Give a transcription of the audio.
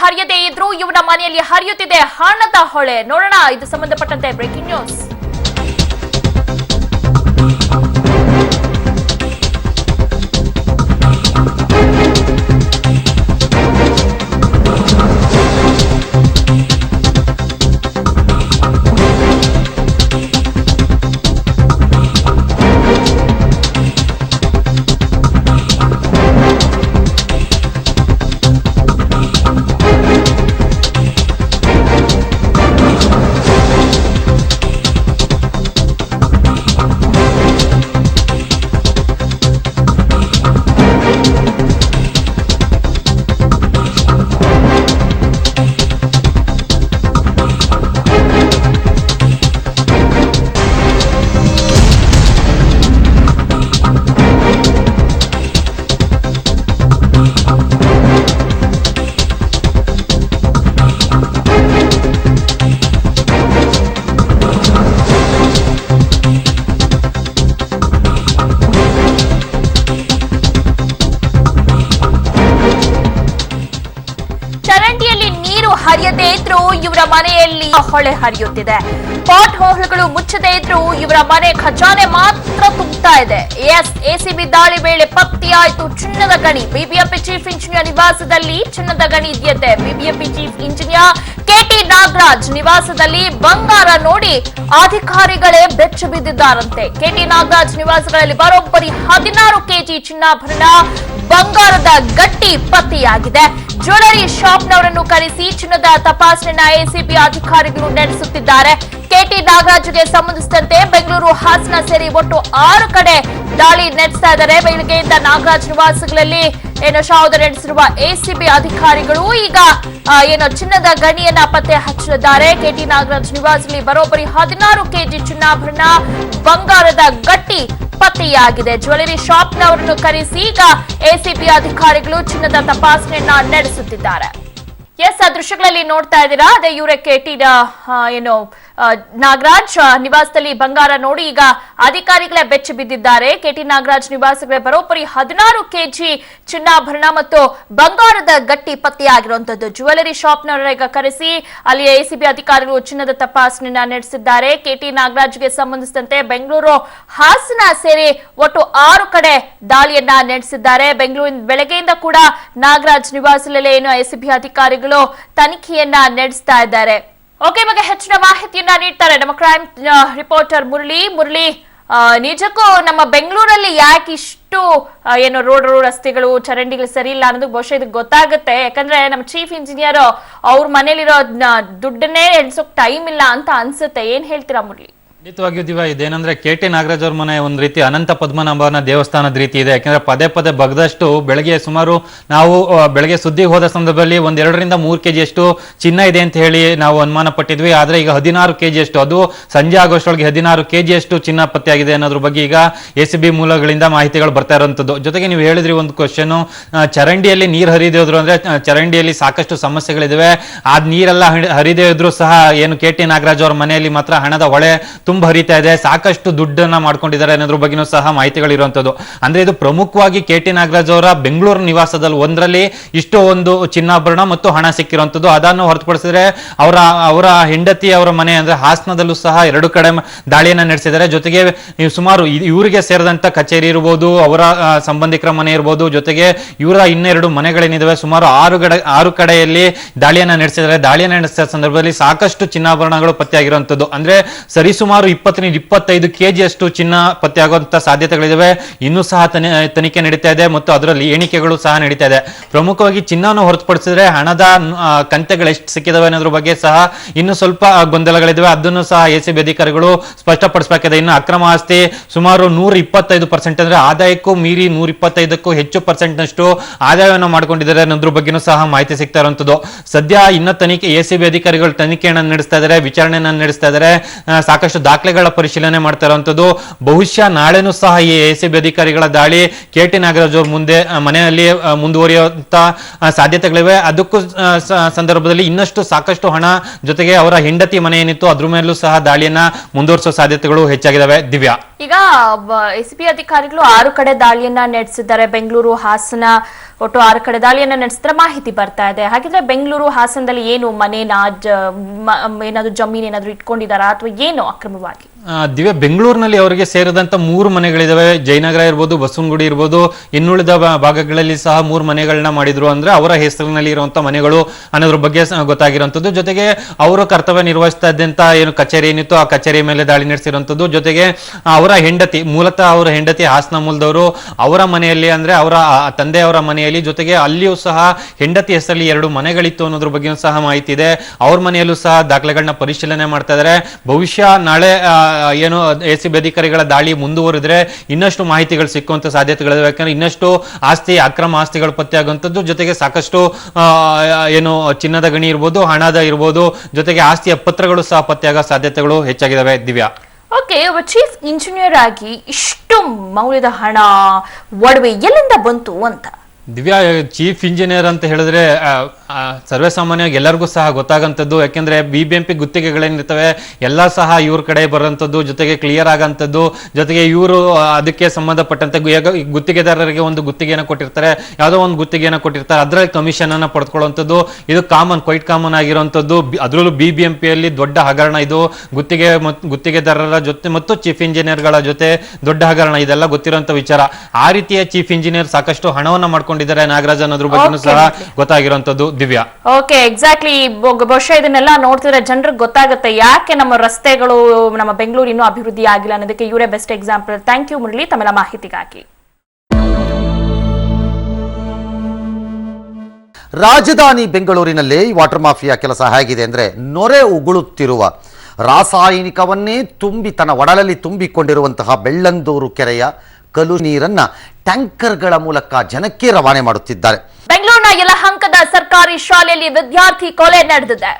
ಹರಿಯದೇ ಇದ್ರೂ ಇವನ ಮನೆಯಲ್ಲಿ ಹರಿಯುತ್ತಿದೆ ಹಣದ ಹೊಳೆ. ನೋಡೋಣ ಇದು ಸಂಬಂಧಪಟ್ಟಂತೆ ಬ್ರೇಕಿಂಗ್ ನ್ಯೂಸ್. ಚರಂಡಿಯಲ್ಲಿ ನೀರು ಹರಿಯದೇ ಇದ್ರೂ ಇವರ ಮನೆಯಲ್ಲಿ ಹೊಳೆ ಹರಿಯುತ್ತಿದೆ. ಪಾಟ್ ಹೋಲ್ಗಳು ಮುಚ್ಚದೇ ಇದ್ರೂ ಇವರ ಮನೆ ಖಜಾನೆ ಮಾತ್ರ ತುಂಬುತ್ತಾ ಇದೆ. ಎಸಿಬಿ ದಾಳಿ ವೇಳೆ ಪತ್ತೆಯಾಯಿತು ಚಿನ್ನದ ಗಣಿ. ಬಿಬಿಎಂಪಿ ಚೀಫ್ ಇಂಜಿನಿಯರ್ ನಿವಾಸದಲ್ಲಿ ಚಿನ್ನದ ಗಣಿ ಇದೆಯಂತೆ. BBMP chief engineer KT Nagaraj ನಿವಾಸದಲ್ಲಿ ಬಂಗಾರ ನೋಡಿ ಅಧಿಕಾರಿಗಳೇ ಬೆಚ್ಚು ಬಿದ್ದಿದ್ದಾರಂತೆ. ಕೆಟಿ ನಾಗರಾಜ್ ನಿವಾಸಗಳಲ್ಲಿ ಬರೋಬ್ಬರಿ 16 ಕೆಜಿ ಚಿನ್ನಾಭರಣ ಬಂಗಾರದ ಗಟ್ಟಿ ಪತ್ತೆಯಾಗಿದೆ. ಜ್ಯುವೆಲರಿ ಶಾಪ್ನವರನ್ನು ಕರೆಸಿ ಚಿನ್ನದ ತಪಾಸಣೆನ ಎಸಿಬಿ ಅಧಿಕಾರಿಗಳು ನಡೆಸುತ್ತಿದ್ದಾರೆ. ಕೆಟಿ ನಾಗರಾಜ್ಗೆ ಸಂಬಂಧಿಸಿದಂತೆ ಬೆಂಗಳೂರು, ಹಾಸನ ಸೇರಿ ಒಟ್ಟು 6 ಕಡೆ ದಾಳಿ ನಡೆಸ್ತಾ ಇದ್ದಾರೆ. ಬೆಳಗ್ಗೆಯಿಂದ ನಾಗರಾಜ್ ನಿವಾಸಗಳಲ್ಲಿ ಶೋಧ ನಡೆಸಿರುವ ಎಸಿಬಿ ಅಧಿಕಾರಿಗಳು ಈಗ ಚಿನ್ನದ ಗಣಿಯನ್ನ ಪತ್ತೆ ಹಚ್ಚಲಿದ್ದಾರೆ. ಕೆಟಿ ನಾಗರಾಜ್ ನಿವಾಸದಲ್ಲಿ ಬರೋಬ್ಬರಿ 16 ಕೆಜಿ ಚಿನ್ನಾಭರಣ ಬಂಗಾರದ ಗಟ್ಟಿ ಪತ್ತೆಯಾಗಿದೆ. ಜ್ಯುವೆಲರಿ ಶಾಪ್ನವರನ್ನು ಕರೆಸಿ ಈಗ ಎಸಿಬಿ ಅಧಿಕಾರಿಗಳು ಚಿನ್ನದ ತಪಾಸಣೆಯನ್ನ ನಡೆಸುತ್ತಿದ್ದಾರೆ. ಆ ದೃಶ್ಯಗಳಲ್ಲಿ ನೋಡ್ತಾ ಇದ್ದೀರಾ, ಅದೇ ಇವರೇ ಕೆಟಿ ನಾಗರಾಜ್ ನಿವಾಸದಲ್ಲಿ ಬಂಗಾರ ನೋಡಿ ಈಗ ಅಧಿಕಾರಿಗಳೇ ಬೆಚ್ಚಿ ಬಿದ್ದಿದ್ದಾರೆ. ಕೆಟಿ ನಾಗರಾಜ್ ನಿವಾಸಗಳೇ ಬರೋಬ್ಬರಿ 16 ಕೆಜಿ ಚಿನ್ನಾಭರಣ ಮತ್ತು ಬಂಗಾರದ ಗಟ್ಟಿ ಪತ್ತೆಯಾಗಿರುವಂತದ್ದು. ಜ್ಯುವೆಲರಿ ಶಾಪ್ನವರ ಈಗ ಕರೆಸಿ ಅಲ್ಲಿ ಎಸಿಬಿ ಅಧಿಕಾರಿಗಳು ಚಿನ್ನದ ತಪಾಸಣೆಯನ್ನ ನಡೆಸಿದ್ದಾರೆ. ಕೆಟಿ ನಾಗರಾಜ್ಗೆ ಸಂಬಂಧಿಸಿದಂತೆ ಬೆಂಗಳೂರು, ಹಾಸನ ಸೇರಿ ಒಟ್ಟು 6 ಕಡೆ ದಾಳಿಯನ್ನ ನಡೆಸಿದ್ದಾರೆ. ಬೆಂಗಳೂರಿನ ಬೆಳಗ್ಗೆಯಿಂದ ಕೂಡ ನಾಗರಾಜ್ ನಿವಾಸದಲ್ಲಿ ಎಸಿಬಿ ಅಧಿಕಾರಿಗಳು ತನಿಖೆಯನ್ನ ನಡೆಸ್ತಾ ಇದ್ದಾರೆ. ಓಕೆ, ಬಗ್ಗೆ ಹೆಚ್ಚಿನ ಮಾಹಿತಿಯನ್ನ ನೀಡ್ತಾರೆ ನಮ್ಮ ಕ್ರೈಮ್ ರಿಪೋರ್ಟರ್ ಮುರಳಿ. ನಿಜಕ್ಕೂ ನಮ್ಮ ಬೆಂಗಳೂರಲ್ಲಿ ಯಾಕೆ ಇಷ್ಟು ರೋಡ್ ರಸ್ತೆಗಳು, ಚರಂಡಿಗಳು ಸರಿ ಇಲ್ಲ ಅನ್ನೋದು ಬಹುಶಃ ಇದಕ್ಕೆ ಗೊತ್ತಾಗುತ್ತೆ. ಯಾಕಂದ್ರೆ ನಮ್ಮ ಚೀಫ್ ಇಂಜಿನಿಯರ್ ಅವ್ರ ಮನೇಲಿರೋ ದುಡ್ಡನ್ನೇ ಎಳ್ಸೋಕ್ ಟೈಮ್ ಇಲ್ಲ ಅಂತ ಅನ್ಸುತ್ತೆ. ಏನ್ ಹೇಳ್ತೀರಾ ಮುರಳಿ? ಖಂಡಿತವಾಗಿಯೂ ದಿವ್ಯಾ, ಇದೇನಂದ್ರೆ ಕೆಟಿ ನಾಗರಾಜ್ ಅವ್ರ ಮನೆ ಒಂದ್ ರೀತಿ ಅನಂತ ಪದ್ಮನಾಭನ ದೇವಸ್ಥಾನದ ರೀತಿ ಇದೆ. ಯಾಕಂದ್ರೆ ಪದೇ ಪದೇ ಬಗ್ದಷ್ಟು ಬೆಳಗ್ಗೆ ಸುಮಾರು ನಾವು ಬೆಳಗ್ಗೆ ಸುದ್ದಿಗೆ ಹೋದ ಸಂದರ್ಭದಲ್ಲಿ 2ರಿಂದ 3 ಕೆಜಿ ಅಷ್ಟು ಚಿನ್ನ ಇದೆ ಅಂತ ಹೇಳಿ ನಾವು ಅನುಮಾನ ಪಟ್ಟಿದ್ವಿ. ಆದ್ರೆ ಈಗ 16 ಕೆಜಿ ಅಷ್ಟು, ಅದು ಸಂಜೆ ಆಗೋಷ್ಟೊಳಗೆ 16 ಕೆಜಿ ಅಷ್ಟು ಚಿನ್ನ ಪತ್ತೆಯಾಗಿದೆ ಅನ್ನೋದ್ರ ಬಗ್ಗೆ ಈಗ ಎಸಿಬಿ ಮೂಲಗಳಿಂದ ಮಾಹಿತಿಗಳು ಬರ್ತಾ ಇರುವಂತದ್ದು. ಜೊತೆಗೆ ನೀವು ಹೇಳಿದ್ರಿ ಒಂದು ಕ್ವಶನ್, ಚರಂಡಿಯಲ್ಲಿ ನೀರು ಹರಿದೇ ಇದ್ರು ಅಂದ್ರೆ ಚರಂಡಿಯಲ್ಲಿ ಸಾಕಷ್ಟು ಸಮಸ್ಯೆಗಳಿದಾವೆ. ಆ ನೀರೆಲ್ಲ ಹರಿದೇ ಇದ್ರು ಸಹ ಏನು ಕೆಟಿ ನಾಗರಾಜ್ ಅವ್ರ ಮನೆಯಲ್ಲಿ ಮಾತ್ರ ಹಣದ ಹೊಳೆ ತುಂಬಾ ಹರಿತಾ ಇದೆ. ಸಾಕಷ್ಟು ದುಡ್ಡನ್ನ ಮಾಡ್ಕೊಂಡಿದ್ದಾರೆ ಅನ್ನೋದ್ರ ಬಗ್ಗೆನೂ ಸಹ ಮಾಹಿತಿಗಳಿರುವಂತದ್ದು. ಅಂದ್ರೆ ಇದು ಪ್ರಮುಖವಾಗಿ ಕೆಟಿ ನಾಗರಾಜ್ ಅವರ ಬೆಂಗಳೂರು ನಿವಾಸದಲ್ಲಿ ಒಂದರಲ್ಲಿ ಇಷ್ಟು ಒಂದು ಚಿನ್ನಾಭರಣ ಮತ್ತು ಹಣ ಸಿಕ್ಕಿರುವಂತದ್ದು. ಅದನ್ನು ಹೊರತುಪಡಿಸಿದ್ರೆ ಅವರ ಹೆಂಡತಿ ಅವರ ಮನೆ ಅಂದ್ರೆ ಹಾಸನದಲ್ಲೂ ಸಹ 2 ಕಡೆ ದಾಳಿಯನ್ನ ನಡೆಸಿದ್ದಾರೆ. ಜೊತೆಗೆ ಸುಮಾರು ಇವರಿಗೆ ಸೇರಿದಂತ ಕಚೇರಿ ಇರಬಹುದು, ಅವರ ಸಂಬಂಧಿಕರ ಮನೆ ಇರಬಹುದು, ಜೊತೆಗೆ ಇವರ ಇನ್ನೆರಡು ಮನೆಗಳೇನಿದಾವೆ ಸುಮಾರು 6 ಕಡೆಯಲ್ಲಿ ದಾಳಿಯನ್ನ ನಡೆಸಿದ್ದಾರೆ. ದಾಳಿಯನ್ನ ನಡೆಸಿದ ಸಂದರ್ಭದಲ್ಲಿ ಸಾಕಷ್ಟು ಚಿನ್ನಾಭರಣಗಳು ಪತ್ತೆಯಾಗಿರುವಂತದ್ದು. ಅಂದ್ರೆ ಸರಿಸುಮಾರು 20ರಿಂದ 25 ಕೆಜಿ ಅಷ್ಟು ಚಿನ್ನ ಪತ್ತೆಯಾಗುವಂತ ಸಾಧ್ಯತೆಗಳಿದಾವೆ. ಇನ್ನೂ ಸಹ ತನಿಖೆ ನಡೀತಾ ಇದೆ ಮತ್ತು ಅದರಲ್ಲಿ ಎಣಿಕೆಗಳು ಸಹ ನಡೀತಾ ಇದೆ. ಪ್ರಮುಖವಾಗಿ ಚಿನ್ನವನ್ನು ಹೊರತುಪಡಿಸಿದ್ರೆ ಹಣದ ಕಂತೆಗಳು ಎಷ್ಟು ಸಿಕ್ಕಿದಾವೆ ಅನ್ನೋದ್ರ ಬಗ್ಗೆ ಸಹ ಇನ್ನು ಸ್ವಲ್ಪ ಗೊಂದಲಗಳಿದಾವೆ. ಅದನ್ನು ಸಹ ಎಸಿಬಿ ಅಧಿಕಾರಿಗಳು ಸ್ಪಷ್ಟಪಡಿಸಬೇಕಿದೆ. ಇನ್ನು ಅಕ್ರಮ ಆಸ್ತಿ ಸುಮಾರು 125% ಅಂದ್ರೆ ಆದಾಯಕ್ಕೂ ಮೀರಿ 125ಕ್ಕೂ ಹೆಚ್ಚು % ಆದಾಯವನ್ನು ಮಾಡ್ಕೊಂಡಿದ್ದಾರೆ ಅನ್ನೋದ್ರ ಬಗ್ಗೆನೂ ಸಹ ಮಾಹಿತಿ ಸಿಗ್ತಾ ಇರುವಂತದ್ದು. ಸದ್ಯ ಇನ್ನ ತನಿಖೆ ಎಸಿಬಿ ಅಧಿಕಾರಿಗಳು ತನಿಖೆಯನ್ನು ನಡೆಸ್ತಾ ಇದ್ದಾರೆ, ವಿಚಾರಣೆಯನ್ನು ನಡೆಸ್ತಾ ಇದ್ದಾರೆ. ಸಾಕಷ್ಟು ದಾಖಲೆಗಳ ಪರಿಶೀಲನೆ ಮಾಡ್ತಾ ಇರುವಂತದ್ದು. ಬಹುಶಃ ನಾಳೆನೂ ಸಹ ಈ ಎಸಿಬಿ ಅಧಿಕಾರಿಗಳ ದಾಳಿ ಕೆಟಿ ನಾಗರಾಜ್ ಅವ್ರ ಮುಂದೆ ಮನೆಯಲ್ಲಿ ಮುಂದುವರಿಯುವಂತ ಸಾಧ್ಯತೆಗಳಿವೆ. ಅದಕ್ಕೂ ಸಂದರ್ಭದಲ್ಲಿ ಇನ್ನಷ್ಟು ಸಾಕಷ್ಟು ಹಣ ಜೊತೆಗೆ ಅವರ ಹೆಂಡತಿ ಮನೆ ಏನಿತ್ತು ಅದ್ರ ಮೇಲೂ ಸಹ ದಾಳಿಯನ್ನ ಮುಂದುವರಿಸುವ ಸಾಧ್ಯತೆಗಳು ಹೆಚ್ಚಾಗಿದ್ದಾವೆ. ದಿವ್ಯಾ, ಈಗ ಎಸಿಬಿ ಅಧಿಕಾರಿಗಳು 6 ಕಡೆ ದಾಳಿಯನ್ನ ನಡೆಸಿದ್ದಾರೆ. ಬೆಂಗಳೂರು, ಹಾಸನ, ಒಟ್ಟು 6 ಕಡೆ ದಾಳಿಯನ್ನ ನಡೆಸಿದ್ರೆ ಮಾಹಿತಿ ಬರ್ತಾ ಇದೆ. ಹಾಗಿದ್ರೆ ಬೆಂಗಳೂರು ಹಾಸನದಲ್ಲಿ ಏನು ಮನೇನ ಏನಾದ್ರು ಜಮೀನ್ ಏನಾದ್ರು ಇಟ್ಕೊಂಡಿದಾರಾ ಅಥವಾ ಏನು ಅಕ್ರಮವಾಗಿ? ದಿವ್ಯ, ಬೆಂಗಳೂರಿನಲ್ಲಿ ಅವರಿಗೆ ಸೇರಿದಂತ 3 ಮನೆಗಳಿದಾವೆ. ಜಯನಗರ ಇರ್ಬೋದು, ಬಸವನಗುಡಿ ಇರ್ಬೋದು, ಇನ್ನುಳಿದ ಭಾಗಗಳಲ್ಲಿ ಸಹ 3 ಮನೆಗಳನ್ನ ಮಾಡಿದ್ರು. ಅಂದ್ರೆ ಅವರ ಹೆಸರಿನಲ್ಲಿ ಇರುವಂತ ಮನೆಗಳು ಅನ್ನೋದ್ರ ಬಗ್ಗೆ ಗೊತ್ತಾಗಿರುವಂತದ್ದು. ಜೊತೆಗೆ ಅವರು ಕರ್ತವ್ಯ ನಿರ್ವಹಿಸ್ತಾ ಇದ್ದಂತ ಏನು ಕಚೇರಿ ಏನಿತ್ತು, ಆ ಕಚೇರಿ ಮೇಲೆ ದಾಳಿ ನಡೆಸಿರುವಂತದ್ದು. ಜೊತೆಗೆ ಅವರ ಹೆಂಡತಿ, ಮೂಲತಃ ಅವರ ಹೆಂಡತಿ ಹಾಸನ ಮೂಲದವರು, ಅವರ ಮನೆಯಲ್ಲಿ ಅಂದ್ರೆ ಅವರ ತಂದೆಯವರ ಮನೆಯಲ್ಲಿ, ಜೊತೆಗೆ ಅಲ್ಲಿಯೂ ಸಹ ಹೆಂಡತಿ ಹೆಸರಲ್ಲಿ 2 ಮನೆಗಳಿತ್ತು ಅನ್ನೋದ್ರ ಬಗ್ಗೆ ಸಹ ಮಾಹಿತಿ ಇದೆ. ಅವ್ರ ಮನೆಯಲ್ಲೂ ಸಹ ದಾಖಲೆಗಳನ್ನ ಪರಿಶೀಲನೆ ಮಾಡ್ತಾ ಇದ್ದಾರೆ. ಬಹುಶಃ ನಾಳೆ ಏನು ಎಸಿಬಿ ಅಧಿಕಾರಿಗಳ ದಾಳಿ ಮುಂದುವರಿದ್ರೆ ಇನ್ನಷ್ಟು ಮಾಹಿತಿಗಳು ಸಿಕ್ಕುವಂತ ಸಾಧ್ಯತೆಗಳಿವೆ. ಯಾಕಂದ್ರೆ ಇನ್ನಷ್ಟು ಅಕ್ರಮ ಆಸ್ತಿಗಳು ಪತ್ತೆಯಾಗುವಂಥದ್ದು, ಜೊತೆಗೆ ಸಾಕಷ್ಟು ಏನು ಚಿನ್ನದ ಗಣಿ ಇರ್ಬೋದು, ಹಣದ ಇರ್ಬೋದು, ಜೊತೆಗೆ ಆಸ್ತಿಯ ಪತ್ರಗಳು ಸಹ ಪತ್ತೆಯಾಗೋ ಸಾಧ್ಯತೆಗಳು ಹೆಚ್ಚಾಗಿದ್ದಾವೆ. ದಿವ್ಯಾ, ಓಕೆ, ಒಬ್ಬ ಚೀಫ್ ಇಂಜಿನಿಯರ್ ಆಗಿ ಇಷ್ಟು ಮೌಲ್ಯದ ಹಣ ಒಡವೆ ಎಲ್ಲಿಂದ ಬಂತು ಅಂತ? ದಿವ್ಯಾ, ಚೀಫ್ ಇಂಜಿನಿಯರ್ ಅಂತ ಹೇಳಿದ್ರೆ ಸರ್ವೇ ಸಾಮಾನ್ಯವಾಗಿ ಎಲ್ಲರಿಗೂ ಸಹ ಗೊತ್ತಾಗಂಥದ್ದು. ಯಾಕೆಂದ್ರೆ BBMP ಗುತ್ತಿಗೆಗಳೇನಿರ್ತವೆ ಎಲ್ಲ ಸಹ ಇವ್ರ ಕಡೆ ಬರೋಂಥದ್ದು, ಜೊತೆಗೆ ಕ್ಲಿಯರ್ ಆಗಂಥದ್ದು. ಜೊತೆಗೆ ಇವರು ಅದಕ್ಕೆ ಸಂಬಂಧಪಟ್ಟಂತೆ ಗುತ್ತಿಗೆದಾರರಿಗೆ ಒಂದು ಗುತ್ತಿಗೆಯನ್ನು ಕೊಟ್ಟಿರ್ತಾರೆ, ಯಾವುದೋ ಒಂದು ಗುತ್ತಿಗೆಯನ್ನು ಕೊಟ್ಟಿರ್ತಾರೆ, ಅದರಲ್ಲಿ ಕಮಿಷನ್ ಅನ್ನ ಪಡೆದುಕೊಳ್ಳುವಂಥದ್ದು. ಇದು ಕ್ವೈಟ್ ಕಾಮನ್ ಆಗಿರುವಂಥದ್ದು. ಅದರಲ್ಲೂ BBMPಯಲ್ಲಿ ದೊಡ್ಡ ಹಗರಣ ಇದು. ಗುತ್ತಿಗೆದಾರರ ಜೊತೆ ಮತ್ತು ಚೀಫ್ ಇಂಜಿನಿಯರ್ಗಳ ಜೊತೆ ದೊಡ್ಡ ಹಗರಣ, ಇದೆಲ್ಲ ಗೊತ್ತಿರುವಂತ ವಿಚಾರ. ಆ ರೀತಿಯ ಚೀಫ್ ಇಂಜಿನಿಯರ್ ಸಾಕಷ್ಟು ಹಣವನ್ನ ಮಾಡ್ಕೊಂಡಿದ್ದಾರೆ ನಾಗರಾಜ್ ಅನ್ನೋದ್ರ ಬಗ್ಗೆ ಸಹ ಗೊತ್ತಾಗಿರುವಂತದ್ದು. Divya, okay, exactly. ಬಹುಶಃ ಇದನ್ನೆಲ್ಲ ನೋಡ್ತಿದ್ರೆ ಜನರಿಗೆ ಗೊತ್ತಾಗುತ್ತೆ ಯಾಕೆ ನಮ್ಮ ರಸ್ತೆಗಳು, ನಮ್ಮ ಬೆಂಗಳೂರು ಇನ್ನೂ ಅಭಿವೃದ್ಧಿ ಆಗಿಲ್ಲ ಅನ್ನೋದಕ್ಕೆ ಇವರೇ best example. Thank you Murali, ತಮ್ಮೆಲ್ಲ ಮಾಹಿತಿಗಾಗಿ. ರಾಜಧಾನಿ ಬೆಂಗಳೂರಿನಲ್ಲಿ ವಾಟರ್ ಮಾಫಿಯಾ ಕೆಲಸ ಹೇಗಿದೆ ಅಂದರೆ, ನೊರೆ ಉಗುಳುತ್ತಿರುವ ರಾಸಾಯನಿಕವನ್ನೇ ತುಂಬಿ ತನ್ನ ಒಡಲಲ್ಲಿ ತುಂಬಿಕೊಂಡಿರುವಂತಹ ಬೆಳ್ಳಂದೂರು ಕೆರೆಯ ಕಲು ನೀರನ್ನ ಟ್ಯಾಂಕರ್ಗಳ ಮೂಲಕ ಜನಕ್ಕೆ ರವಾನೆ ಮಾಡುತ್ತಿದ್ದಾರೆ. ಬೆಂಗಳೂರಿನ ಯಲಹಂಕದ ಸರ್ಕಾರಿ ಶಾಲೆಯಲ್ಲಿ ವಿದ್ಯಾರ್ಥಿ ಕೊಲೆ ನಡೆದಿದೆ.